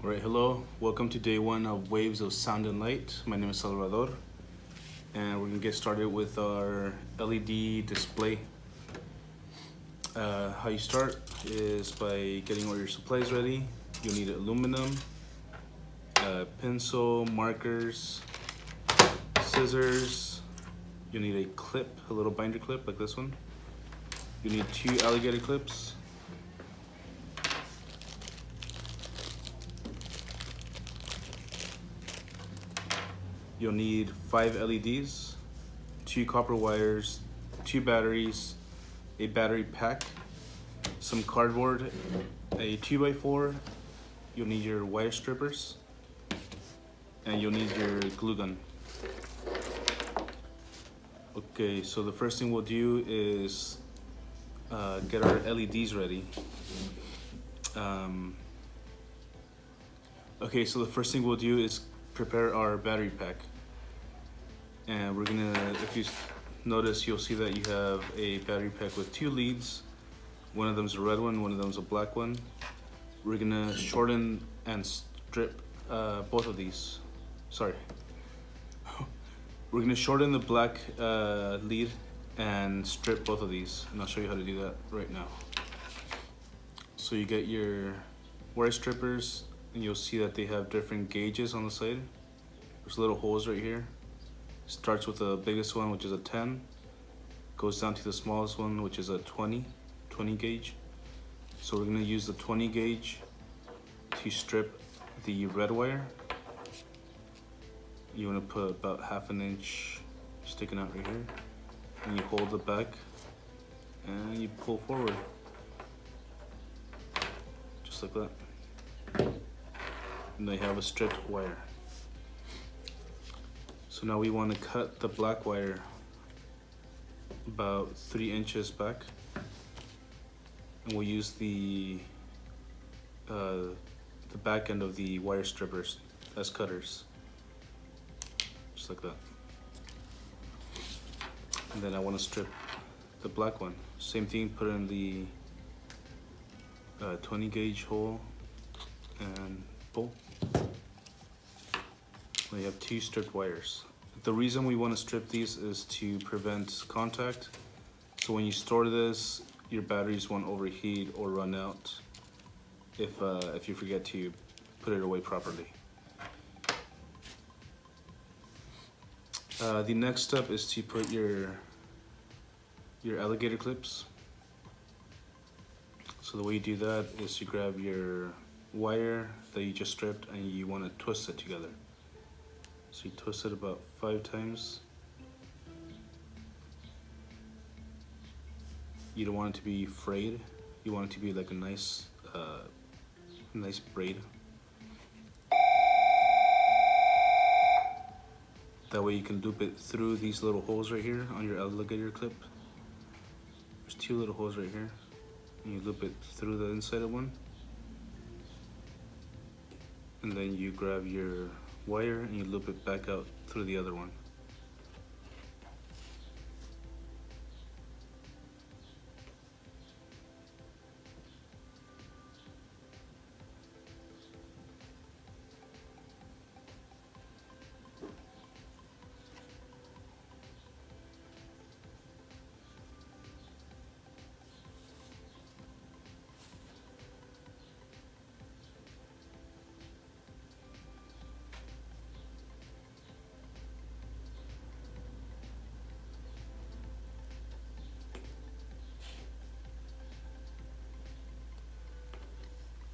Alright, hello. Welcome to day one of Waves of Sound and Light. My name is Salvador, and we're gonna get started with our LED display. How you start is by getting all your supplies ready. You'll need aluminum, pencil, markers, scissors. You'll need a clip, a little binder clip like this one. You need 2 alligator clips. You'll need 5 LEDs, 2 copper wires, 2 batteries, a battery pack, some cardboard, a 2x4. You'll need your wire strippers, and you'll need your glue gun. Okay, so the first thing we'll do is get our LEDs ready. Okay, so the first thing we'll do is prepare our battery pack. And we're gonna, if you notice, you'll see that you have a battery pack with 2 leads. One of them's a red one is a black one. We're gonna shorten and strip both of these. Sorry. We're gonna shorten the black lead and strip both of these, and I'll show you how to do that right now. So you get your wire strippers, and you'll see that they have different gauges on the side. There's little holes right here. Starts with the biggest one, which is a 10, goes down to the smallest one, which is a 20 gauge. So we're gonna use the 20 gauge to strip the red wire. You wanna put about 1/2 inch sticking out right here, and you hold it back and you pull forward, just like that. And they have a stripped wire. So now we want to cut the black wire about 3 inches back, and we'll use the back end of the wire strippers as cutters, just like that. And then I want to strip the black one. Same thing, put in the 20 gauge hole and pull. We have 2 stripped wires. The reason we want to strip these is to prevent contact. So when you store this, your batteries won't overheat or run out if you forget to put it away properly. The next step is to put your alligator clips. So the way you do that is you grab your wire that you just stripped and you want to twist it together. So you twist it about 5 times. You don't want it to be frayed. You want it to be like a nice braid. That way you can loop it through these little holes right here on your alligator clip. There's 2 little holes right here. And you loop it through the inside of one. And then you grab your wire and you loop it back out through the other one.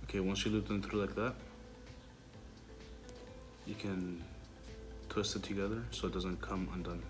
Okay, once you loop them through like that, you can twist it together so it doesn't come undone.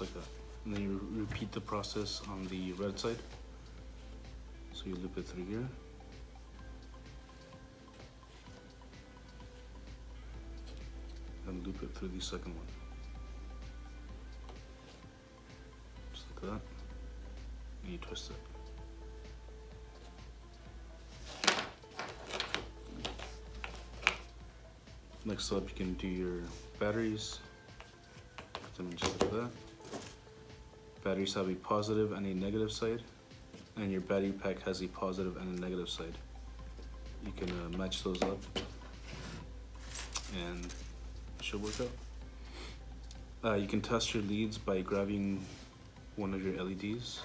just like that. And then you repeat the process on the red side. So you loop it through here. And loop it through the second one. Just like that. And you twist it. Next up, you can do your batteries. Put them just like that. Batteries have a positive and a negative side, and your battery pack has a positive and a negative side. You can match those up, and it should work out. You can test your leads by grabbing one of your LEDs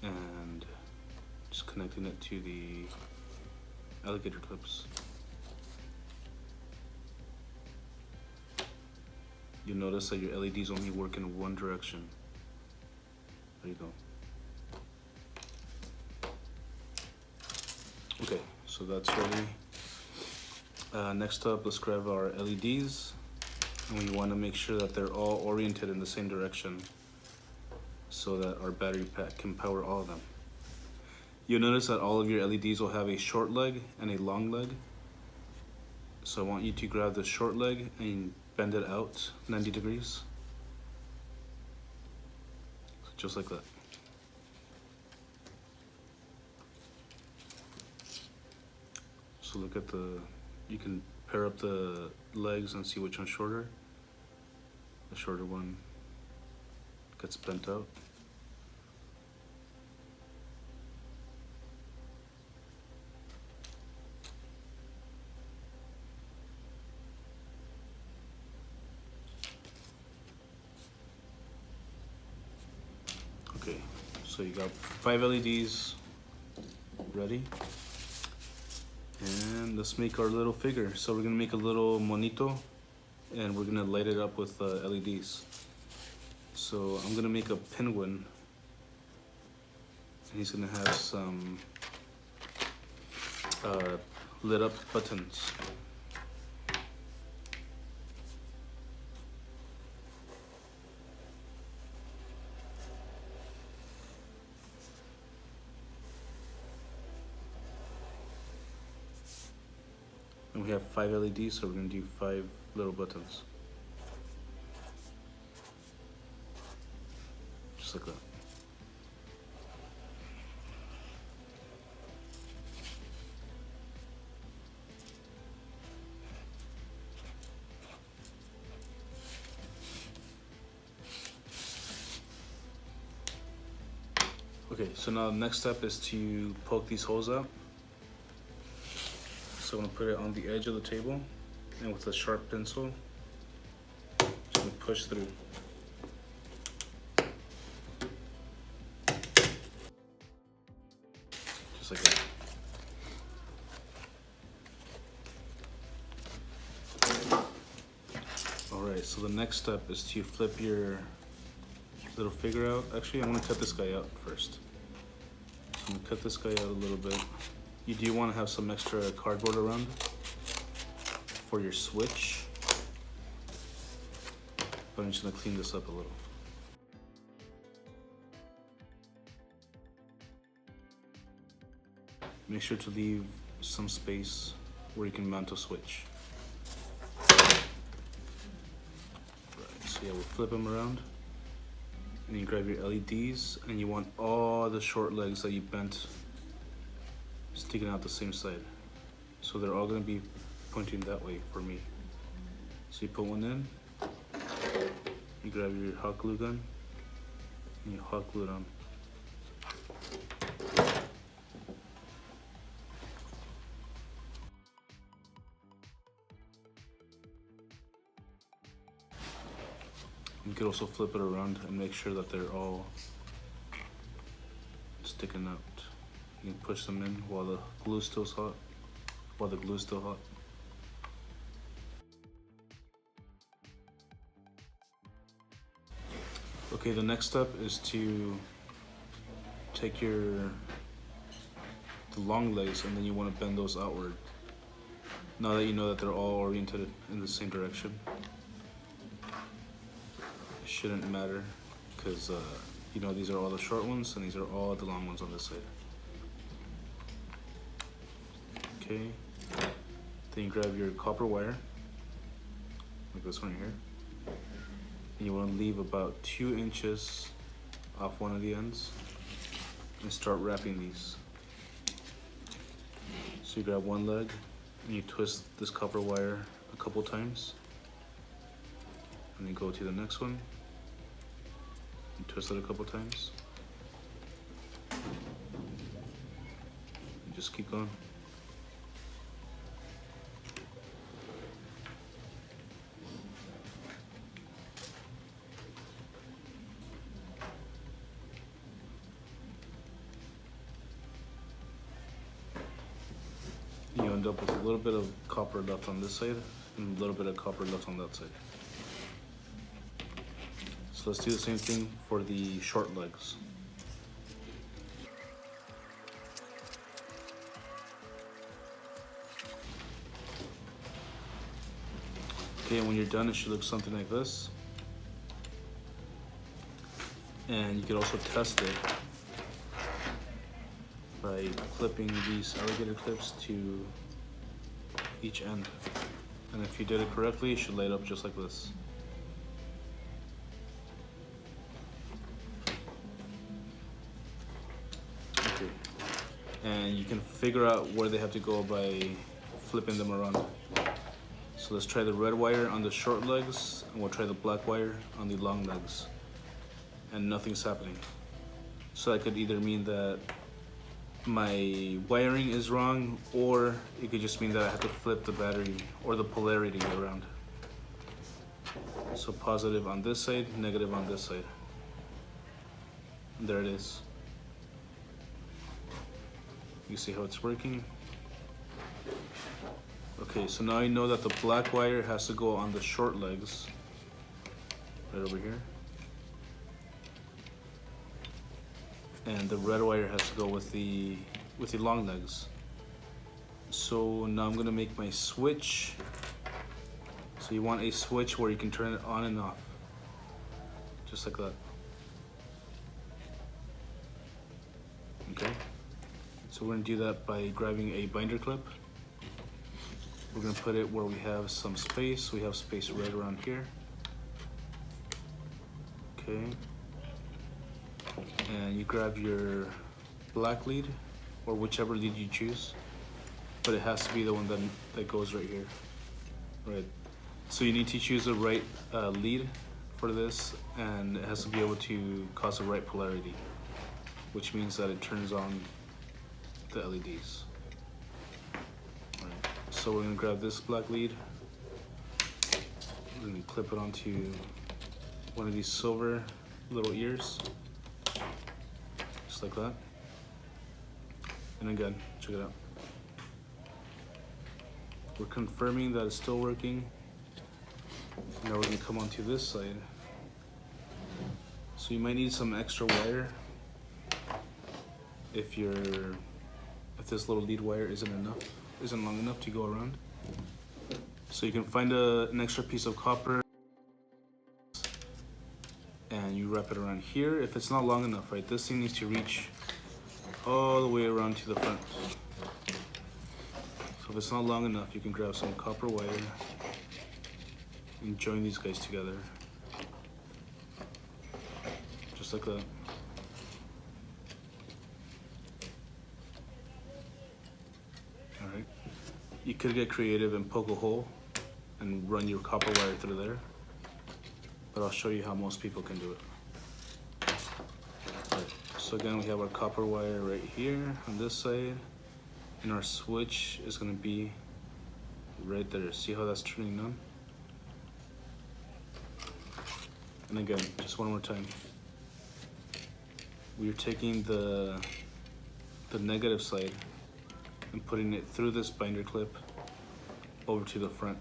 and just connecting it to the alligator clips. You'll notice that your LEDs only work in one direction. There you go. Okay, so that's ready. Next up, let's grab our LEDs, and we want to make sure that they're all oriented in the same direction so that our battery pack can power all of them. You'll notice that all of your LEDs will have a short leg and a long leg. So I want you to grab the short leg and bend it out 90 degrees. Just like that. So look at you can pair up the legs and see which one's shorter. The shorter one gets bent out. Okay, so you got 5 LEDs ready. And let's make our little figure. So we're gonna make a little monito, and we're gonna light it up with LEDs. So I'm gonna make a penguin, and he's gonna have some lit up buttons. And we have 5 LEDs, so we're gonna do 5 little buttons. Just like that. Okay, so now the next step is to poke these holes out. So I'm gonna put it on the edge of the table, and with a sharp pencil, just gonna push through. Just like that. Alright, so the next step is to flip your little figure out. Actually, I'm gonna cut this guy out first. So I'm gonna cut this guy out a little bit. You do want to have some extra cardboard around for your switch, but I'm just gonna clean this up a little. Make sure to leave some space where you can mount a switch. Right, so yeah, we'll flip them around, and you grab your LEDs, and you want all the short legs that you bent sticking out the same side. So they're all gonna be pointing that way for me. So you put one in, you grab your hot glue gun, and you hot glue it on. You could also flip it around and make sure that they're all sticking out. You can push them in while the glue's still hot. Okay, the next step is to take the long legs, and then you want to bend those outward. Now that you know that they're all oriented in the same direction, shouldn't matter because you know, these are all the short ones and these are all the long ones on this side. Okay, then you grab your copper wire, like this one right here, and you want to leave about 2 inches off one of the ends and start wrapping these. So you grab one leg and you twist this copper wire a couple times, and then go to the next one and twist it a couple times, and just keep going. You end up with a little bit of copper left on this side and a little bit of copper left on that side. So let's do the same thing for the short legs. Okay, and when you're done, it should look something like this. And you can also test it by clipping these alligator clips to each end. And if you did it correctly, it should light up just like this. Okay. And you can figure out where they have to go by flipping them around. So let's try the red wire on the short legs, and we'll try the black wire on the long legs. And nothing's happening. So that could either mean that my wiring is wrong, or it could just mean that I have to flip the battery or the polarity around. So positive on this side, negative on this side. And there it is. You see how it's working? Okay, so now I know that the black wire has to go on the short legs, right over here. And the red wire has to go with the long legs. So now I'm gonna make my switch. So you want a switch where you can turn it on and off, just like that. Okay, so we're gonna do that by grabbing a binder clip. We're gonna put it where we have some space. We have space right around here. Okay. And you grab your black lead, or whichever lead you choose, but it has to be the one that goes right here. Right. So you need to choose the right lead for this, and it has to be able to cause the right polarity, which means that it turns on the LEDs. Right. So we're gonna grab this black lead, we're gonna clip it onto one of these silver little ears, just like that. And again, check it out. We're confirming that it's still working. Now we're gonna come onto this side. So you might need some extra wire if this little lead wire isn't long enough to go around. So you can find an extra piece of copper and you wrap it around here. If it's not long enough, right, this thing needs to reach all the way around to the front. So if it's not long enough, you can grab some copper wire and join these guys together, just like that. All right, you could get creative and poke a hole and run your copper wire through there, but I'll show you how most people can do it. Right. So again, we have our copper wire right here on this side, and our switch is gonna be right there. See how that's turning on? And again, just one more time. We're taking the negative side and putting it through this binder clip over to the front.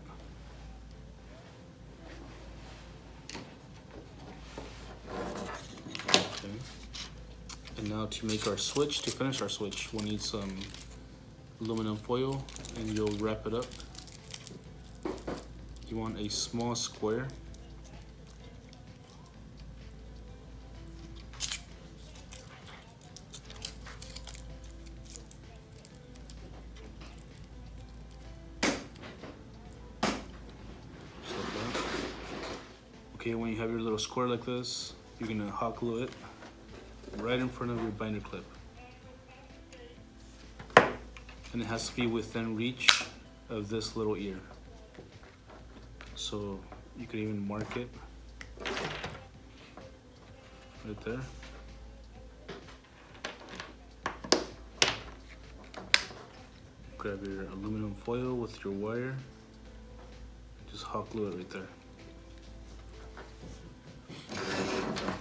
Okay. And now to make our switch, to finish our switch, we'll need some aluminum foil, and you'll wrap it up. You want a small square, Okay, when you have your little square like this, you're gonna hot glue it right in front of your binder clip. And it has to be within reach of this little ear. So you could even mark it right there. Grab your aluminum foil with your wire. Just hot glue it right there.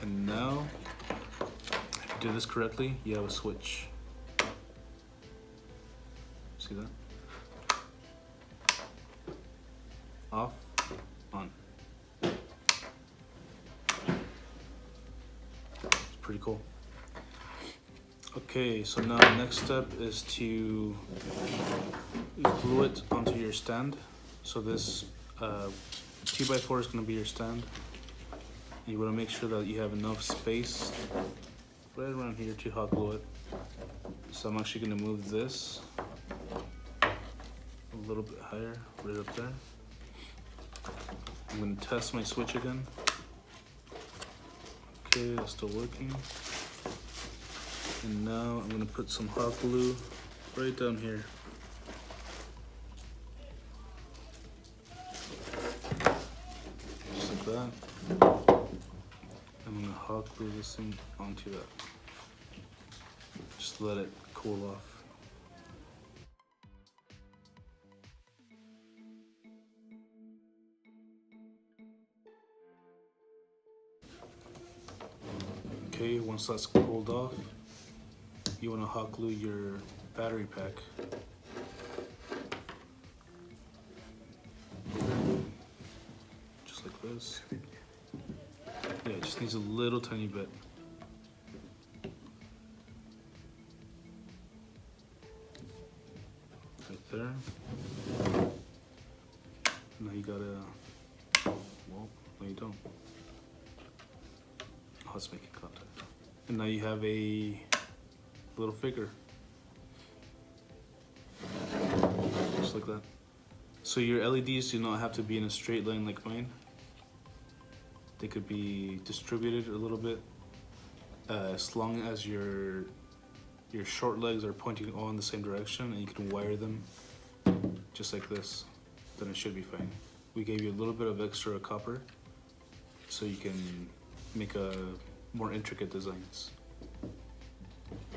And now, if you do this correctly, you have a switch. See that? Off, on. It's pretty cool. Okay, so now the next step is to glue it onto your stand. So this 2x4 is going to be your stand. You want to make sure that you have enough space right around here to hot glue it. So I'm actually going to move this a little bit higher, right up there. I'm going to test my switch again. Okay, that's still working. And now I'm going to put some hot glue right down here. Just like that. I'm going to hot glue this thing onto that. Just let it cool off. Okay, once that's cooled off, you want to hot glue your battery pack. Just like this. Yeah, it just needs a little tiny bit. Right there. Now you gotta, well, no you don't. Oh, it's making contact. And now you have a little figure. Just like that. So your LEDs do not have to be in a straight line like mine. They could be distributed a little bit. As long as your short legs are pointing all in the same direction and you can wire them just like this, then it should be fine. We gave you a little bit of extra copper so you can make a more intricate designs.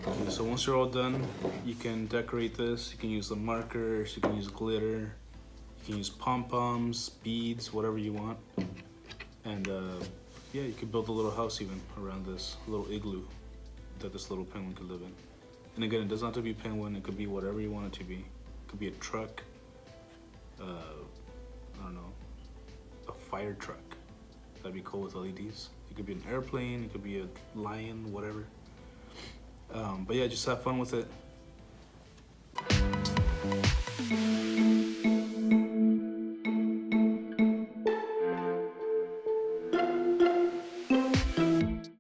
Okay, so once you're all done, you can decorate this. You can use the markers, you can use glitter, you can use pom-poms, beads, whatever you want. And yeah, you could build a little house even around this little igloo that this little penguin could live in. And again, it doesn't have to be a penguin, it could be whatever you want it to be. It could be a truck, I don't know, a fire truck. That'd be cool with LEDs. It could be an airplane, it could be a lion, whatever. But yeah, just have fun with it.